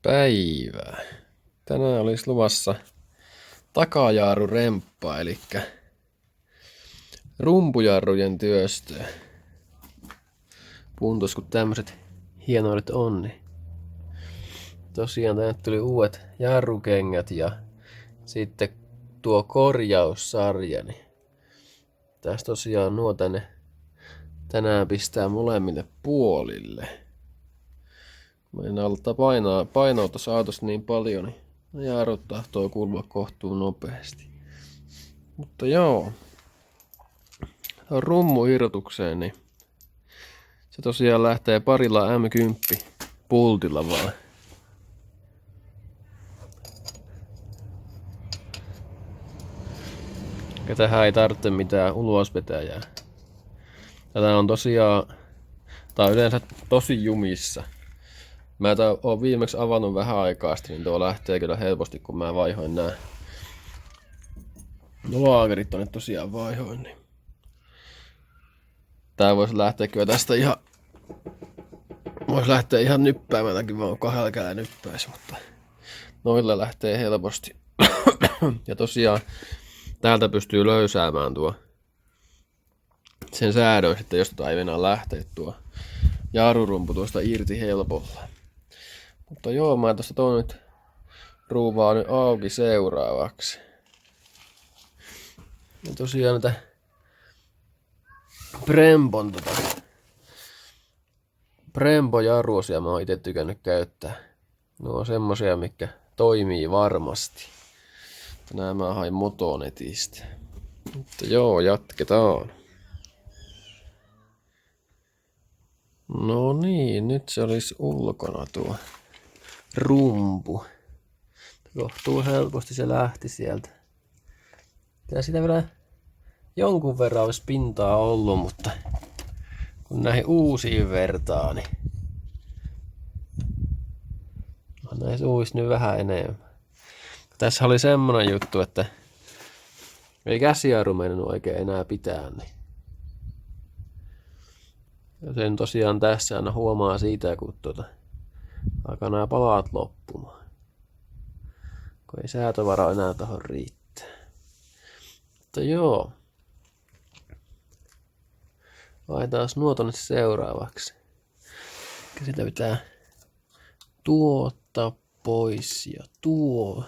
Päivää. Tänään olisi luvassa takajaaruremppa, eli rumpujarrujen työstöä. Puntos kun tämmöset hienoudet on, niin tosiaan tänne tuli uudet jarrukengät ja sitten tuo korjaussarja, niin tässä tosiaan nuo tänään pistää molemmille puolille. Meinaa aloittaa painoa tuossa autossa niin paljon, niin ne jarrut tahtoo kulua kohtuun nopeasti. Mutta joo, rummuirrotukseen, niin se tosiaan lähtee parilla M10 pultilla vaan. Ja tähän ei tarvitse mitään ulosvetäjää. Tätä on tosiaan, tää on yleensä tosi jumissa. Mä oon viimeksi avannut vähän aikaa sitten, niin tuo lähtee kyllä helposti, kun mä vaihoin nää laakerit tonne tosiaan vaihoin. Niin tää voisi lähteä kyllä tästä ihan, ihan nyppäämälläkin, vaan kahdella kädellä nyppäisi, mutta noilla lähtee helposti. Ja tosiaan täältä pystyy löysäämään tuo sen säädön sitten, jos ei mennä lähteä tuo jarrurumpu tuosta irti helpolla. Mutta joo, mä tosta tuon nyt ruuvaa nyt auki seuraavaksi. Ja tosiaan näitä Brembo-jarruosia mä oon ite tykännyt käyttää. Ne on semmosia, mikä toimii varmasti. Tänään mä hain Motonetistä. Mutta joo, jatketaan. No niin, nyt se olisi ulkona tuo rumpu. Kohtuu helposti se lähti sieltä. Ja sitä vielä jonkun verran olisi pintaa ollut, mutta kun näihin uusiin vertaa, niin on näissä uusissa nyt vähän enemmän. Tässä oli semmonen juttu, että ei käsijarru mennyt oikein enää pitää, niin ja sen tosiaan tässä aina huomaa siitä, kun alkaa nämä palaat loppumaan. Kun ei säätövara enää tohon riittää. Mutta joo. Laitetaan nuo tonne seuraavaksi. Sitä pitää tuottaa pois ja tuo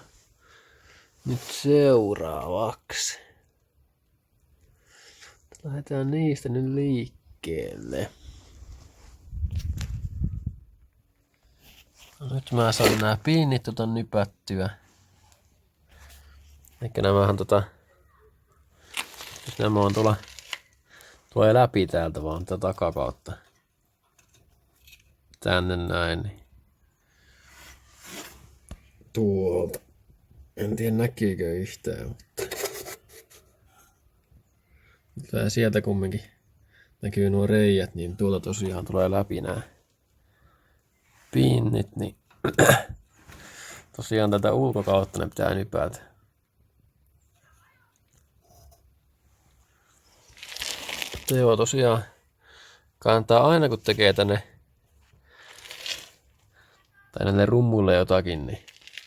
nyt seuraavaksi. Lähdetään niistä nyt liikkeelle. No nyt mä saan nää pinnit nypättyä. Ehkä nämähän nyt nämä on tulee läpi täältä vaan tätä takakautta. Tänne näin. Niin. Tuolta. En tiedä näkyykö yhtään, mutta tää sieltä kumminkin näkyy nuo reijät, niin tuolta tosiaan tulee läpi nää pinnit, niin tosiaan tätä ulkokautta ne pitää nypätä. Mutta joo, tosiaan kannattaa aina kun tekee tänne rummuille jotakin, niin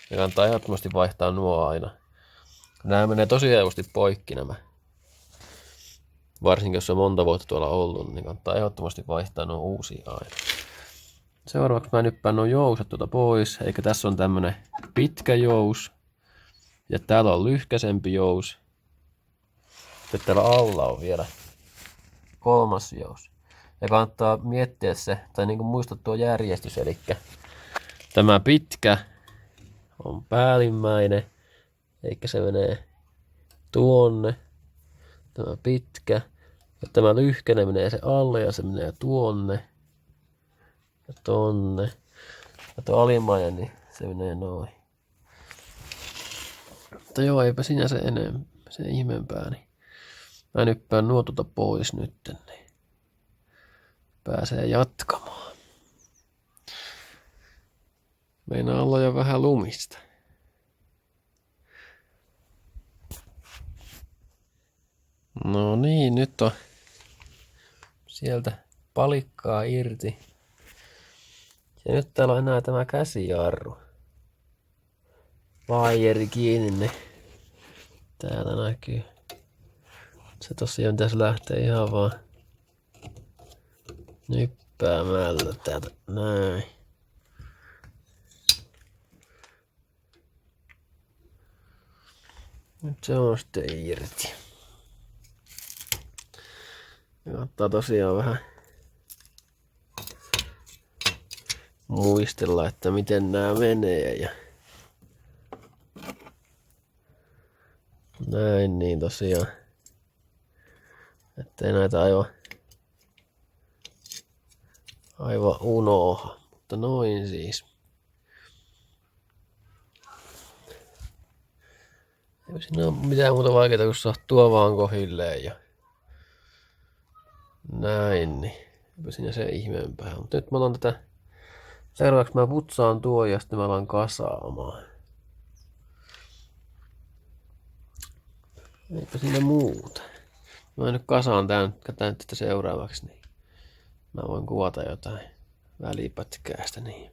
ne kannattaa ehdottomasti vaihtaa nuo aina. Nämä menee tosi helposti poikki nämä. Varsinkin jos on monta vuotta tuolla ollut, niin kannattaa ehdottomasti vaihtaa nuo uusia aina. Seuraavaksi mä nyppään nuo jousat pois. Eikä tässä on tämmönen pitkä jous. Ja täällä on lyhkäsempi jous. Sitten täällä alla on vielä kolmas jous. Ja kannattaa miettiä se, tai niinku muistaa tuo järjestys, eli tämä pitkä on päällimmäinen, eikä se menee tuonne. Tämä pitkä, ja tämä lyhkäinen menee se alle ja se menee tuonne. Ja tonne. Ja tuo alimmainen, niin se menee noin. Mutta joo, eipä siinä se ihmeempää, niin mä nyppään nuo pois nyt, niin pääsee jatkamaan. Meinaa olla jo vähän lumista. No niin, nyt on sieltä palikkaa irti. Ja nyt täällä on enää tämä käsijarru. vaijeri kiinni, niin täällä näkyy. Se tosiaan pitäisi lähteä ihan vaan nyppäämällä täältä. Näin. Nyt se on sitten irti. Ja kannattaa tosiaan vähän muistella, että miten nämä menee ja näin niin tosiaan, ettei näitä aivan unoha, mutta noin siis. Ei siinä ole mitään muuta vaikeaa, kun saa tuo vaan kohilleen ja näin, niin eipä siinä se ihmeempää. Mutta nyt mä otan tätä, seuraavaksi mä putsaan tuo ja sitten mä alan kasaamaan. Eipä siinä muuta. Mä nyt kasaan tän tätä seuraavaksi, niin mä voin kuvata jotain välipätkäästä niin.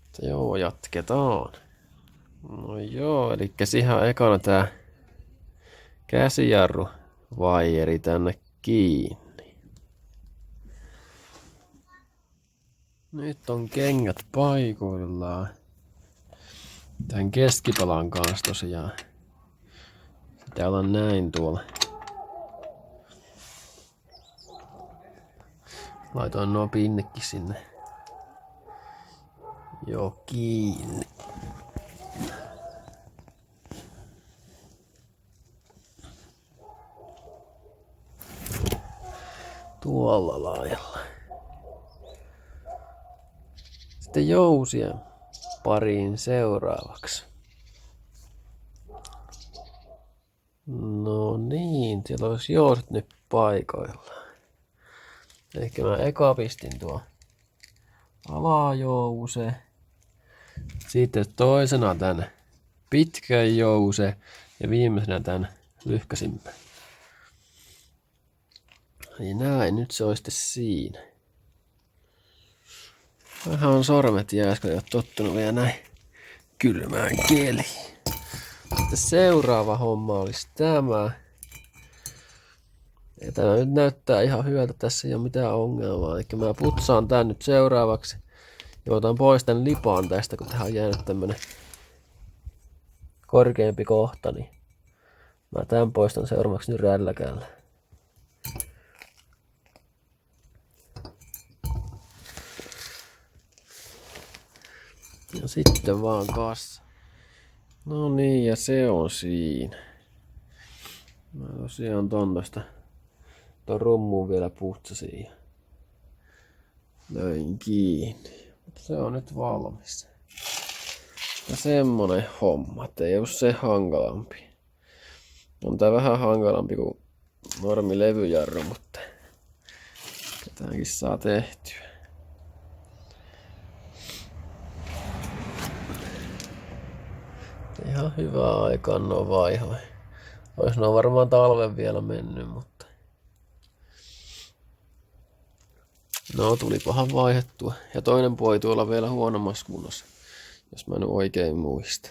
Mutta joo, jatketaan. No joo, eli siihen ekana tää käsijarru vaijeri tänne kiinni. Nyt on kengät paikoillaan. Tän keskipalan kanssa tosiaan. Täällä on näin tuolla. Laitoin nuo pinnekin sinne jo kiinni. Tuolla laajalla. Sitten jousia pariin seuraavaksi. No niin, siellä olisi jouset nyt paikoillaan. Ehkä mä eka pistin tuo alajouse. Sitten toisena tän pitkän jouse ja viimeisenä tän lyhkäsimmän. Niin näin, nyt se on sitten siinä. Vähän on sormet jääs, kun ei ole tottunut vielä näin kylmään keliin. Sitten seuraava homma olisi tämä. Ja tämä nyt näyttää ihan hyvältä, tässä ei ole mitään ongelmaa. Eli mä putsaan tän nyt seuraavaksi. Ja otan pois tän lipan tästä, kun tähän on jäänyt tämmönen korkeampi kohta. Niin mä tän poistan seuraavaksi nyt rälläkällä. Ja sitten vaan kassa. No niin, ja se on siinä. Mä tosiaan ton rummuun vielä putsasin ja löin kiinni. Mutta se on nyt valmis. Ja semmonen homma, että ei oo se hankalampi. On tää vähän hankalampi kuin normi levyjarru, mutta tätäkin saa tehtyä. Ihan hyvää aikaa nuo vaihoi. Ois nuo varmaan talven vielä mennyt, mutta no tulipahan vaihdettua. Ja toinen puoli tuolla vielä huonommassa kunnossa, jos mä nyt oikein muista.